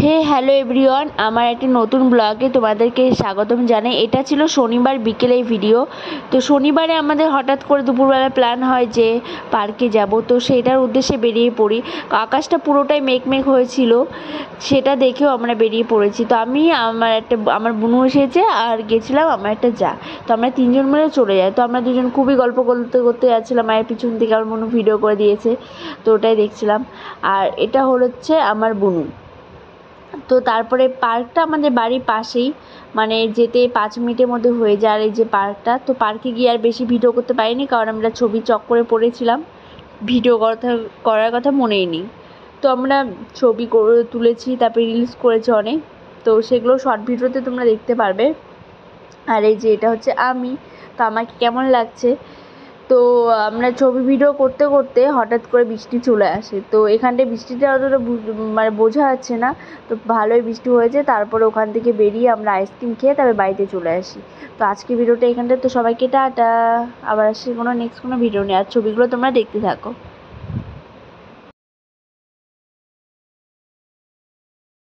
হে hello everyone, আমার একটি নতুন ব্লগে তোমাদেরকে স্বাগতম জানাই। এটা ছিল শনিবার বিকেলে ভিডিও। তো শনিবারে আমাদের হঠাৎ করে দুপুরবেলা প্ল্যান হয় যে পার্কে যাব, তো সেটার উদ্দেশ্যে বেরিয়ে পড়ি। আকাশটা পুরোটাই মেঘ হয়েছিল, সেটা দেখেও আমরা বেরিয়ে পড়েছি। তো আমি আমার বোনু এসেছে আর গেছিলাম আমার একটা যা। তো আমরা তিনজন মিলে চলে যাই। তো আমরা দুজন খুবই গল্প করতে করতে যাচ্ছিলাম, মায়ের পিছন থেকে আমার বোনু ভিডিও করে দিয়েছে, তো ওটাই দেখছিলাম। আর এটা হচ্ছে আমার বোনু। তো তারপরে পার্কটা আমাদের বাড়ির পাশেই, মানে যেতে 5 মিনিটের মধ্যে হয়ে যায়। আর এই যে পার্কটা, তো পার্কে গিয়ে আর বেশি ভিডিও করতে পারিনি, কারণ আমরা ছবি চক্করে পড়েছিলাম, ভিডিও করার কথা মনেই নেই। তো আমরা ছবি তুলেছি, তারপরে রিলস করেছি অনেক, তো সেগুলো শর্ট ভিডিওতে তোমরা দেখতে পারবে। আর এই যে এটা হচ্ছে আমি, তো আমাকে কেমন লাগছে। তো আমরা ছবি ভিডিও করতে করতে হঠাৎ করে বৃষ্টি চলে আসে। তো এখানটায় বৃষ্টিটা অতটা মানে বোঝা যাচ্ছে না, তো ভালোই বৃষ্টি হয়েছে। তারপরে ওখান থেকে বেরিয়ে আমরা আইসক্রিম খেয়ে তারপরে বাড়িতে চলে আসি। তো আজকে ভিডিওটা এখানটায়, তো সবাইকে টাটা। আবার আসি নেক্সট কোনো ভিডিও নিয়ে, আর ছবিগুলো তোমরা দেখতে থাকো।